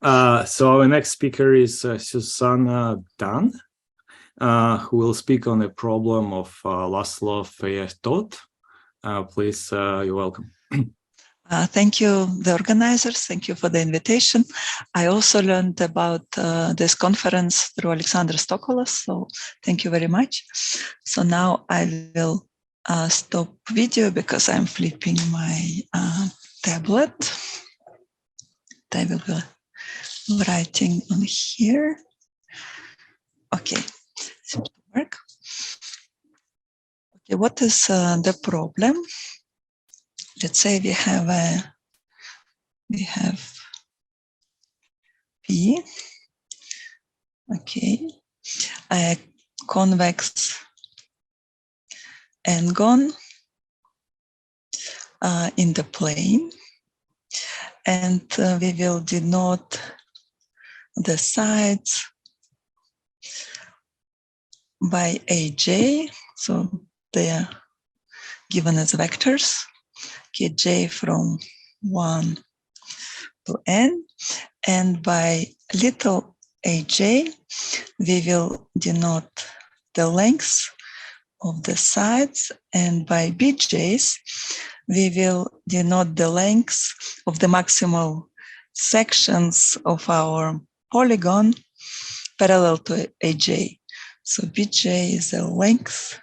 So our next speaker is Susanna Dann, who will speak on the problem of last law of Fejes Toth. Please, you're welcome. Thank you, the organizers. Thank you for the invitation. I also learned about this conference through Alexander Stokolos, so thank you very much. So now I will stop video because I'm flipping my tablet. I will be writing on here. Okay, seems to work. Okay, what is the problem? Let's say we have P, okay, a convex n-gon in the plane, and we will denote the sides by aj, so they are given as vectors, okay, j from 1 to n, and by little aj, we will denote the lengths of the sides, and by bj's, we will denote the lengths of the maximal sections of our polygon parallel to aj. So bj is the length,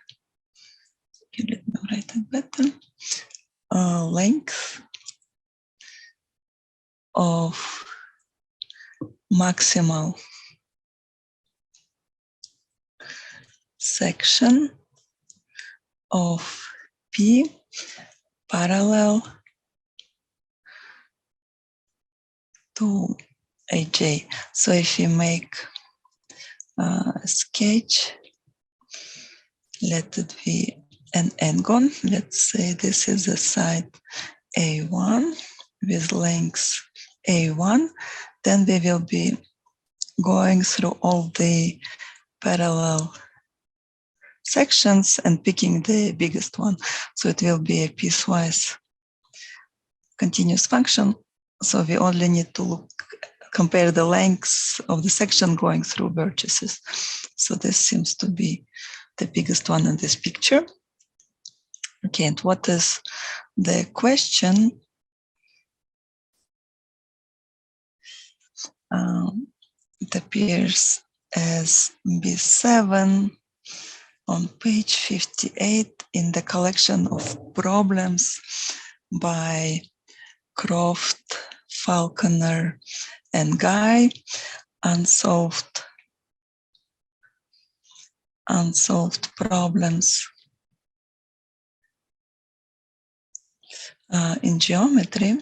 okay, let me write it better, length of maximal section of P parallel to aj. So if you make a sketch, let it be an n-gon. Let's say this is the side A1 with length A1. Then we will be going through all the parallel sections and picking the biggest one. So it will be a piecewise continuous function. So we only need to compare the lengths of the section going through vertices. So this seems to be the biggest one in this picture. Okay, and what is the question? It appears as B7 on page 58 in the collection of problems by Croft, Falconer, and Guy, unsolved problems in geometry.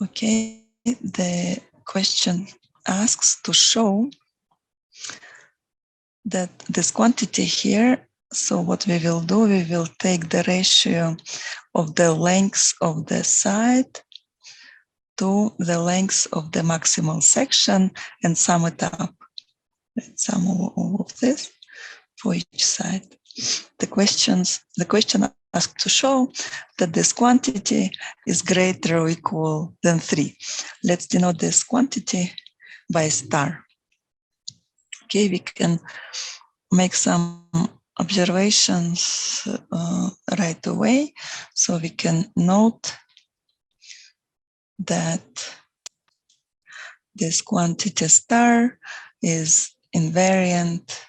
Okay, the question asks to show that this quantity here, so what we will do, we will take the ratio of the lengths of the side to the lengths of the maximal section and sum it up. Let's sum all of this for each side. The question asks to show that this quantity is greater or equal than 3. Let's denote this quantity by star. Okay, we can make some observations right away. So we can note that this quantity star is invariant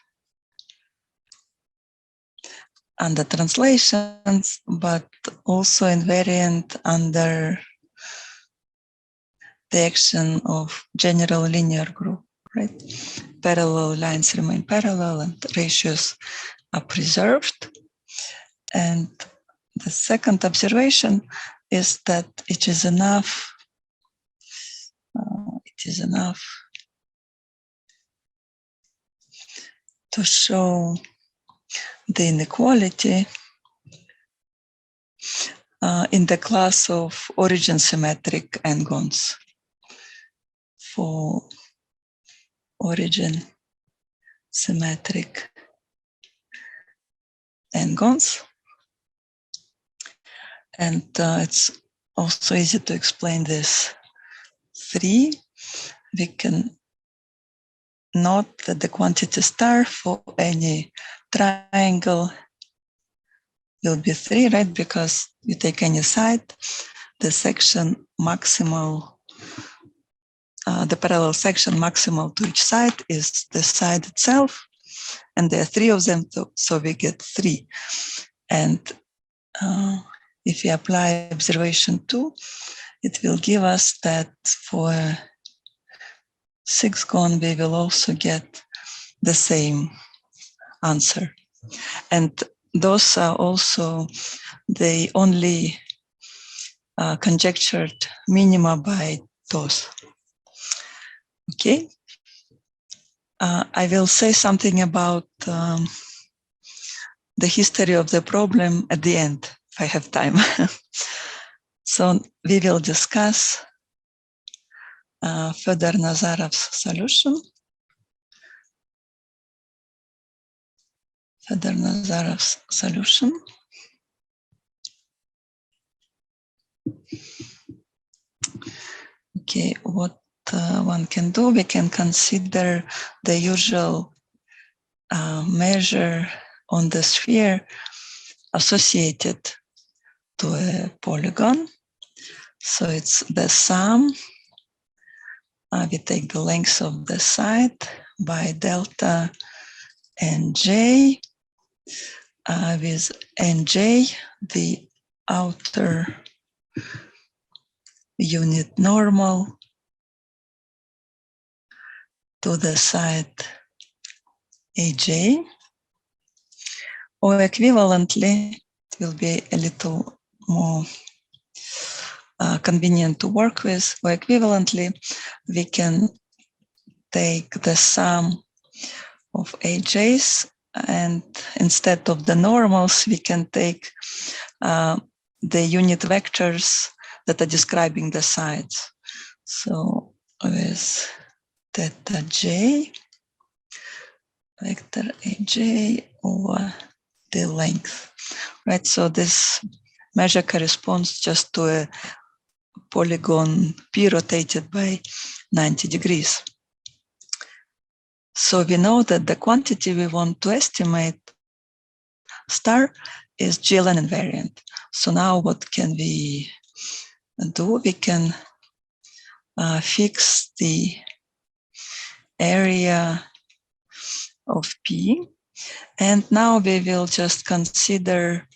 under translations, but also invariant under the action of general linear group, right? Parallel lines remain parallel and ratios are preserved. And the second observation is that it is enough to show the inequality in the class of origin symmetric n-gons. For origin symmetric n-gons. And it's also easy to explain this 3. We can note that the quantity star for any triangle will be 3, right? Because you take any side, the section maximal, the parallel section maximal to each side is the side itself, and there are 3 of them, so we get 3. And if we apply observation 2, it will give us that for 6 cone we will also get the same answer. And those are also the only conjectured minima by Toth. Okay. I will say something about the history of the problem at the end, if I have time. So we will discuss further Nazarov's solution. Further Nazarov's solution. Okay, what one can do, we can consider the usual measure on the sphere associated to a polygon. So it's the sum. We take the length of the side by delta nj, with nj, the outer unit normal to the side aj, or equivalently, it will be a little more convenient to work with, or equivalently, we can take the sum of aj's, and instead of the normals, we can take the unit vectors that are describing the sides. So with theta j, vector aj over the length, right? So this measure corresponds just to a polygon P rotated by 90 degrees. So we know that the quantity we want to estimate, star, is GLN invariant. So now what can we do? We can fix the area of P. And now we will just consider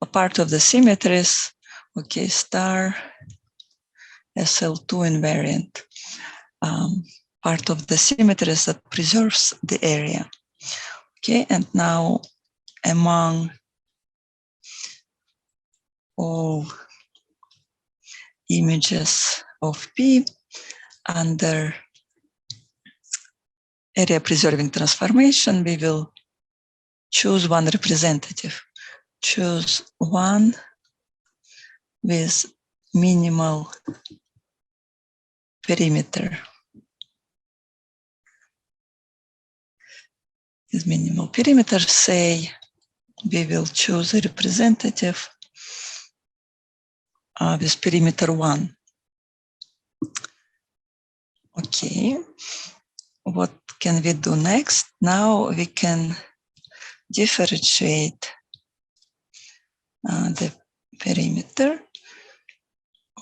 a part of the symmetries, okay, star SL2 invariant, part of the symmetries that preserves the area. Okay, and now among all images of P under area preserving transformation, we will choose one representative. Choose one with minimal perimeter. With minimal perimeter, say we will choose a representative with perimeter 1. Okay, what can we do next? Now we can differentiate the perimeter.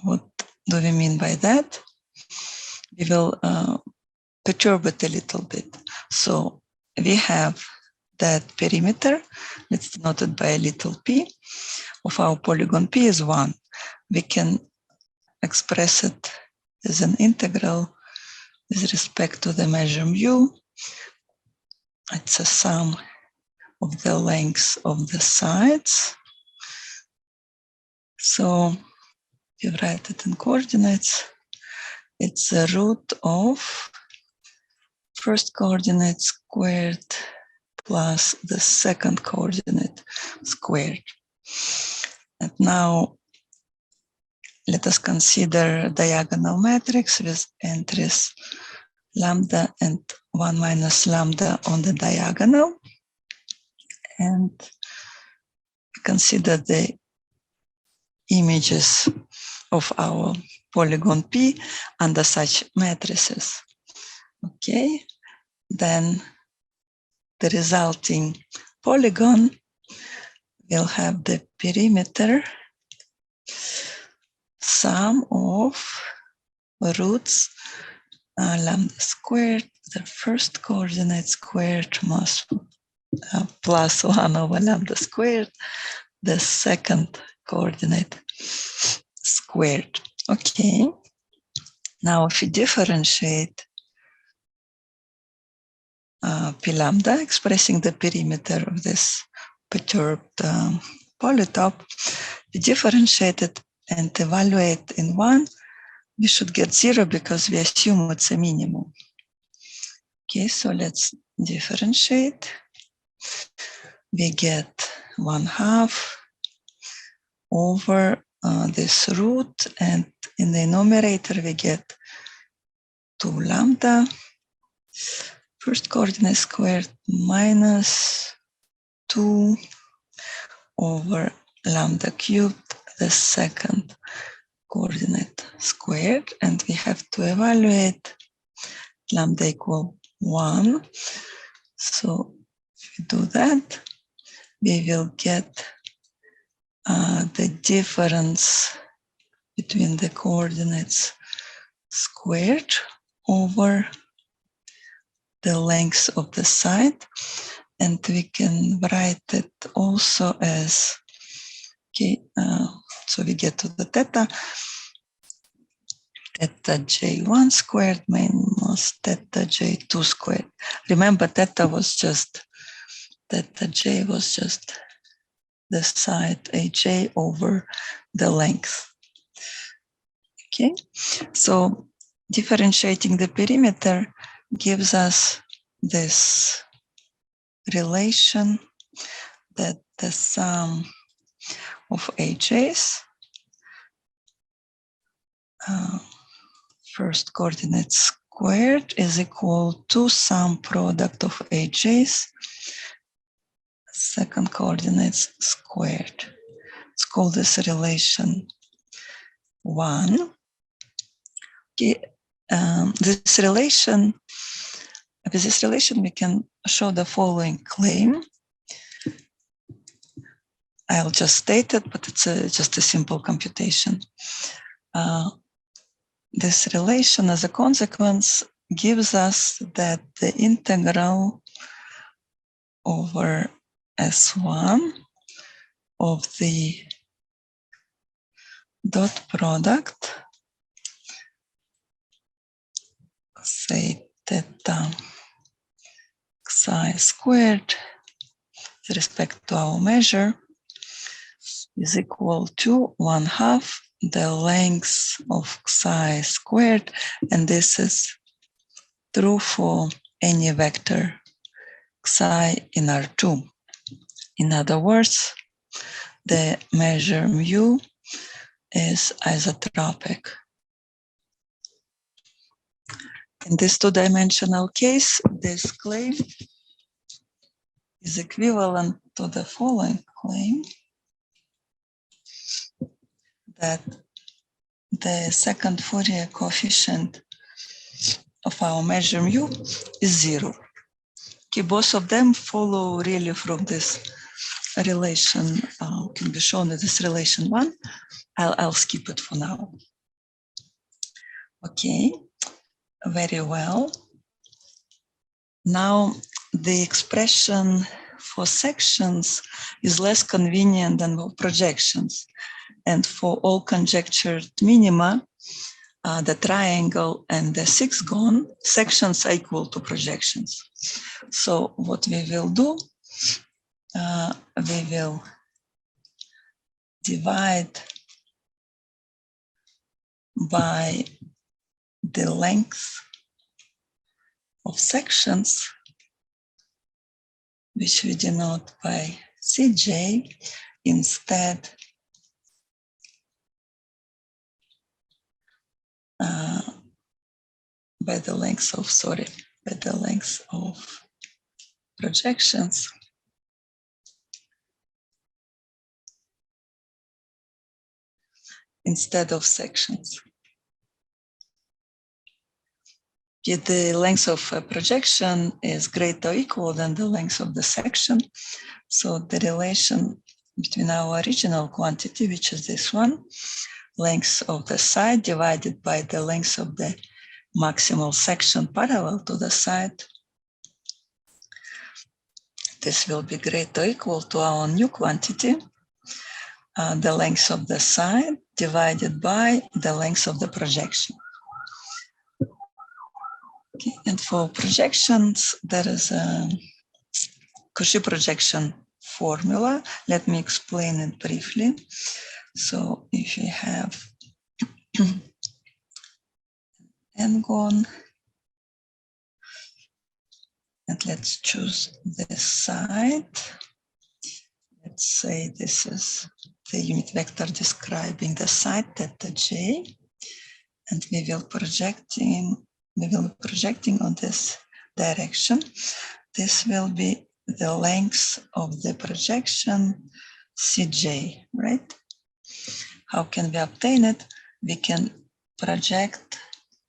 What do we mean by that? We will perturb it a little bit. So we have that perimeter, it's denoted by a little p, of our polygon P is 1. We can express it as an integral with respect to the measure mu. It's a sum of the lengths of the sides. So we write it in coordinates. It's the root of first coordinate squared plus the second coordinate squared. And now let us consider diagonal matrix with entries lambda and 1 minus lambda on the diagonal. And consider the images of our polygon P under such matrices. Okay, then the resulting polygon will have the perimeter sum of roots lambda squared, the first coordinate squared plus 1 over lambda squared, the second coordinate squared. Okay, now if we differentiate P lambda, expressing the perimeter of this perturbed polytope, we differentiate it and evaluate in 1, we should get 0 because we assume it's a minimum. Okay, so let's differentiate. We get 1/2 over this root, and in the numerator we get 2 lambda, first coordinate squared, minus 2 over lambda cubed, the second coordinate squared, and we have to evaluate lambda equal 1. So if we do that, we will get the difference between the coordinates squared over the length of the side, and we can write it also as, okay, so we get to the theta j1 squared minus theta j2 squared. Remember, theta j was just the side aj over the length. Okay, so differentiating the perimeter gives us this relation that the sum of aj's, first coordinate squared, is equal to sum product of aj's, second coordinates squared. Let's call this relation 1. Okay, with this relation we can show the following claim. I'll just state it, but it's just a simple computation. This relation, as a consequence, gives us that the integral over S1 of the dot product, say theta xi squared with respect to our measure, is equal to 1/2 the length of xi squared, and this is true for any vector xi in R2. In other words, the measure mu is isotropic. In this two-dimensional case, this claim is equivalent to the following claim, that the second Fourier coefficient of our measure mu is 0. Okay, both of them follow really from this relation, can be shown in this relation 1. I'll skip it for now. Okay, very well. Now the expression for sections is less convenient than for projections. And for all conjectured minima, the triangle and the sixgon, sections are equal to projections. So what we will do, we will divide by the length of sections, which we denote by Cj, instead by the length of projections. instead of sections. If the length of a projection is greater or equal than the length of the section, so the relation between our original quantity, which is this one, length of the side divided by the length of the maximal section parallel to the side, this will be greater or equal to our new quantity, the length of the side divided by the length of the projection. Okay. And for projections, there is a Cauchy projection formula. Let me explain it briefly. So if you have n-gon, and let's choose this side. Let's say this is the unit vector describing the side theta j, and we will be projecting on this direction. This will be the length of the projection Cj, right? How can we obtain it? We can project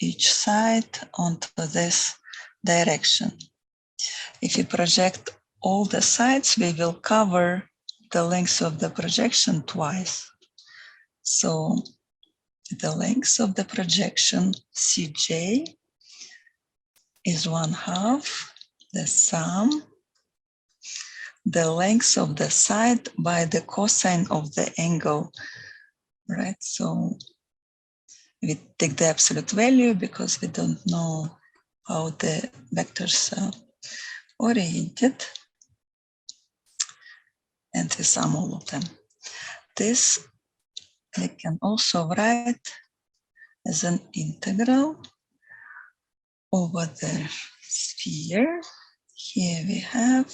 each side onto this direction. If we project all the sides, we will cover the length of the projection twice. So the length of the projection Cj is 1/2 the sum, the length of the side by the cosine of the angle, right? So we take the absolute value because we don't know how the vectors are oriented, and we sum all of them. This we can also write as an integral over the sphere. Here we have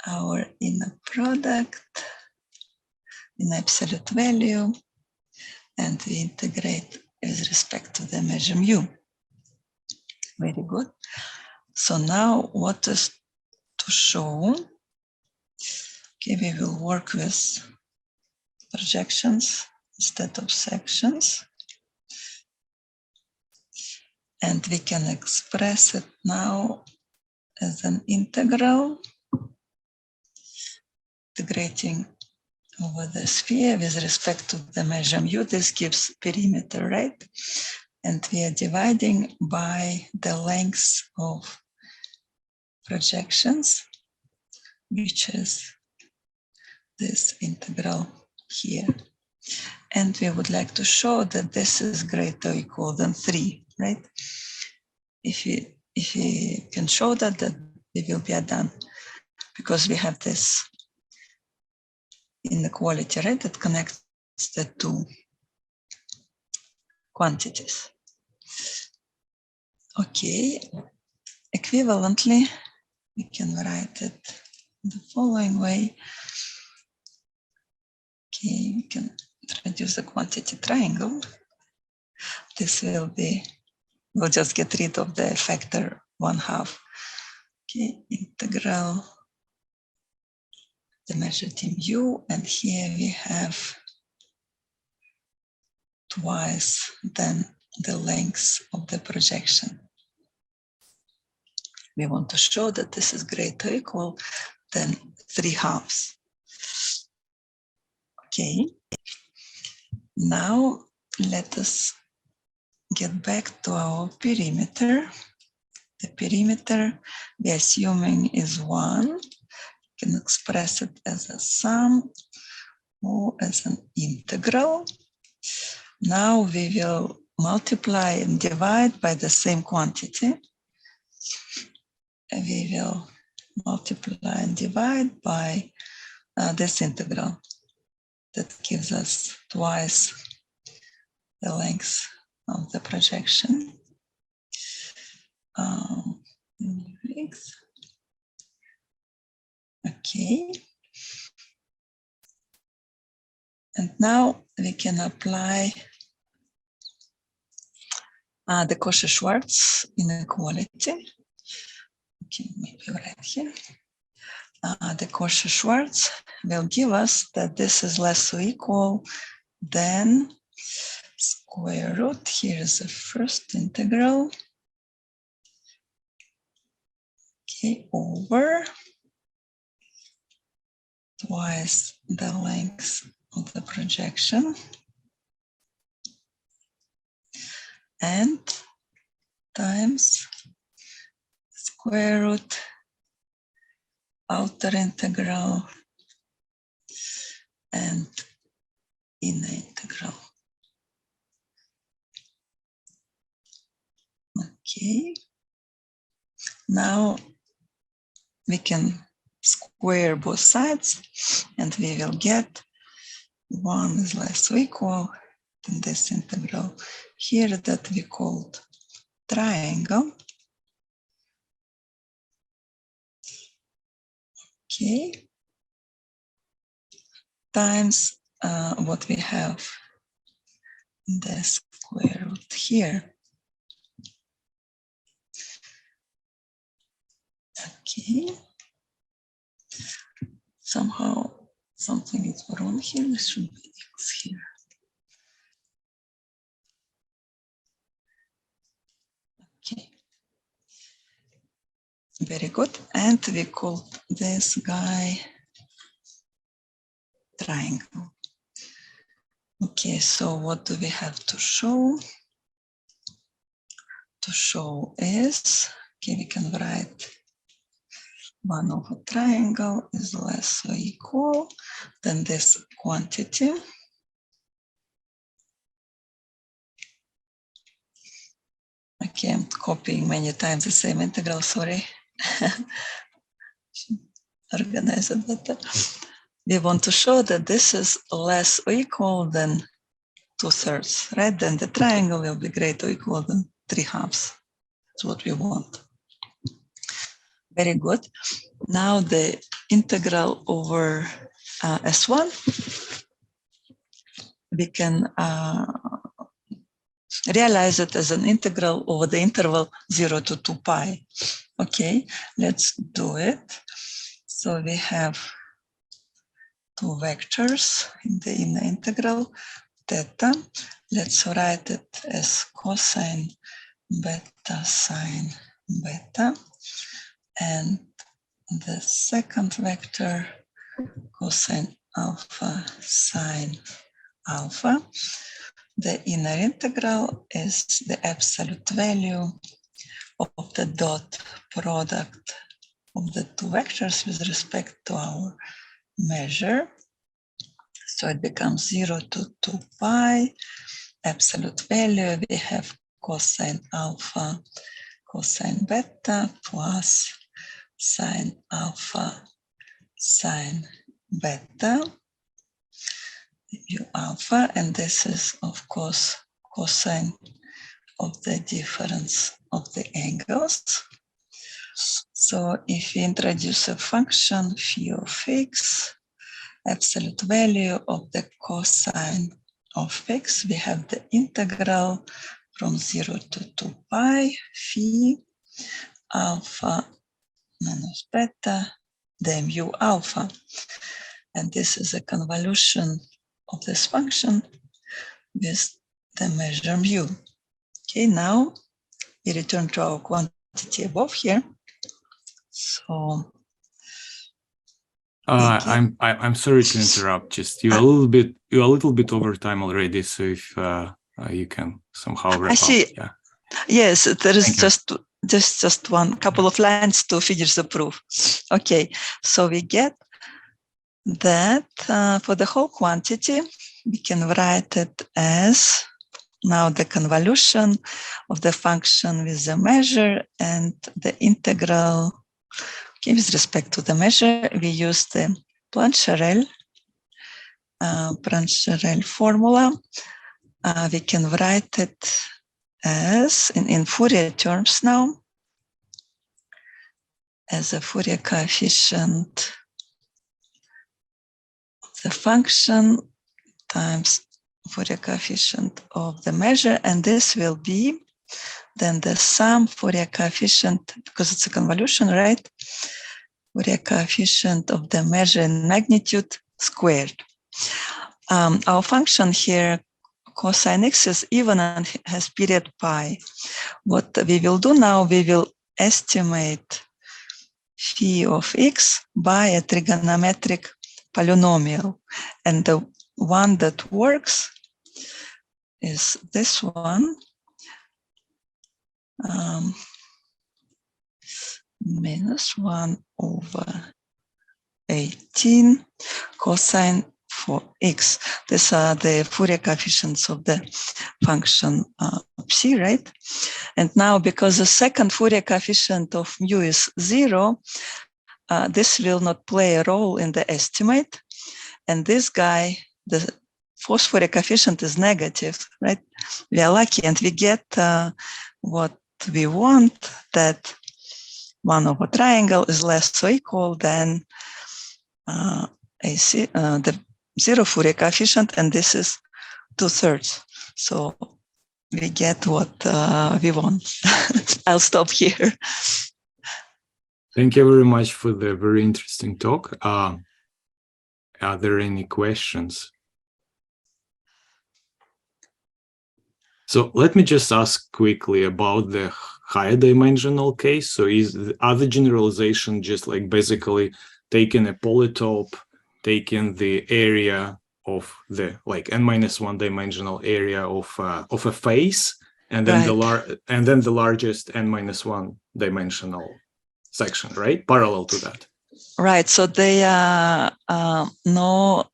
our inner product in absolute value, and we integrate with respect to the measure mu. Very good. So now what is to show? Okay, we will work with projections instead of sections. And we can express it now as an integral, integrating over the sphere with respect to the measure mu. This gives perimeter, right? And we are dividing by the length of projections, which is this integral here. And we would like to show that this is greater or equal than 3, right? If we can show that, then we will be done, because we have this inequality, right, that connects the two quantities. Okay, equivalently, we can write it the following way. Okay, we can introduce the quantity triangle. This will be, we'll just get rid of the factor 1/2. Okay, integral the measure mu, and here we have twice then the length of the projection. We want to show that this is greater or equal than 3/2. Okay, now let us get back to our perimeter. The perimeter we are assuming is 1. You can express it as a sum or as an integral. Now we will multiply and divide by the same quantity. We will multiply and divide by this integral. That gives us twice the length of the projection. Okay. And now we can apply the Cauchy-Schwarz inequality. Okay, maybe right here. the Cauchy-Schwarz will give us that this is less or equal than square root. Here is the first integral. Okay, over twice the length of the projection and times square root outer integral and inner integral. Okay. Now we can square both sides and we will get 1 is less or equal than this integral here that we called triangle. Okay. Times what we have the square root here. Okay. Somehow something is wrong here. There should be x here. Okay. Very good. And we called this guy triangle. Okay, so what do we have to show? To show is, okay, we can write 1 over triangle is less or equal than this quantity. Okay, I'm copying many times the same integral, sorry. Organize it better. We want to show that this is less or equal than 2/3, right? Then the triangle will be greater or equal than 3/2. That's what we want. Very good. Now the integral over S1, we can realize it as an integral over the interval 0 to 2 pi. Okay, let's do it. So we have two vectors in the inner integral, theta. Let's write it as cosine beta sine beta. And the second vector, cosine alpha sine alpha. The inner integral is the absolute value of the dot product of the two vectors with respect to our measure. So it becomes 0 to 2 pi. Absolute value, we have cosine alpha, cosine beta plus sine alpha, sine beta, u alpha, and this is, of course, cosine of the difference of the angles. So if we introduce a function phi of x, absolute value of the cosine of x, we have the integral from 0 to 2 pi phi alpha minus beta, the mu alpha. And this is a convolution of this function with the measure mu. Okay, now we return to our quantity above here. So I'm sorry to interrupt. Just you're a little bit over time already. So if you can somehow wrap I see. up. Yeah. Yes, there is just one couple of lines to finish the proof. Okay, so we get that for the whole quantity, we can write it as now the convolution of the function with the measure and the integral. Okay, with respect to the measure, we use the Plancherel formula. We can write it as in Fourier terms now as a Fourier coefficient of the function times Fourier coefficient of the measure, and this will be then the sum Fourier coefficient, because it's a convolution, right? Fourier coefficient of the measure in magnitude squared. Our function here, cosine x, is even and has period pi. What we will do now, we will estimate phi of x by a trigonometric polynomial. And the one that works is this one, minus 1 over 18 cosine for x. These are the Fourier coefficients of the function psi, right? And now, because the second Fourier coefficient of mu is 0, this will not play a role in the estimate. And this guy, the fourth Fourier coefficient, is negative, right? We are lucky, and we get what we want, that 1 over triangle is less or equal than the 0 Fourier coefficient, and this is 2/3. So we get what we want. I'll stop here. Thank you very much for the very interesting talk. Are there any questions? So let me just ask quickly about the higher dimensional case. So is the other generalization just like basically taking a polytope, taking the area of the like n-1 dimensional area of a face, and then the largest n-1 dimensional section, right? Parallel to that. Right. So there are no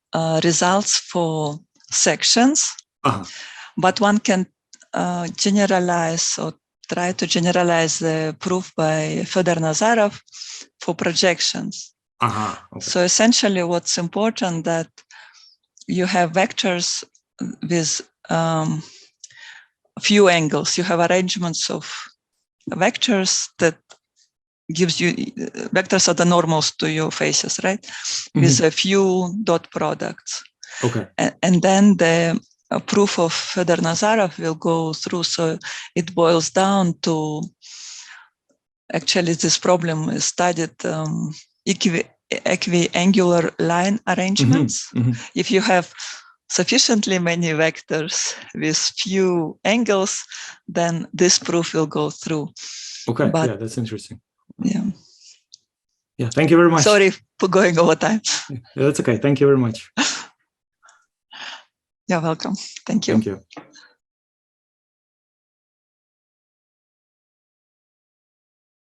results for sections, but one can generalize or try to generalize the proof by Fedor-Nazarov for projections. Okay. So essentially what's important that you have vectors with few angles. You have arrangements of vectors that gives you, vectors are the normals to your faces, right? Mm-hmm. With a few dot products. Okay. And then the proof of Fedor-Nazarov will go through. So it boils down to, actually this problem is studied equiangular line arrangements. Mm-hmm. Mm-hmm. If you have sufficiently many vectors with few angles, then this proof will go through. Okay, but, yeah, that's interesting. Yeah. Yeah, thank you very much. Sorry for going over time. Yeah, that's okay. Thank you very much. You're welcome. Thank you. Thank you.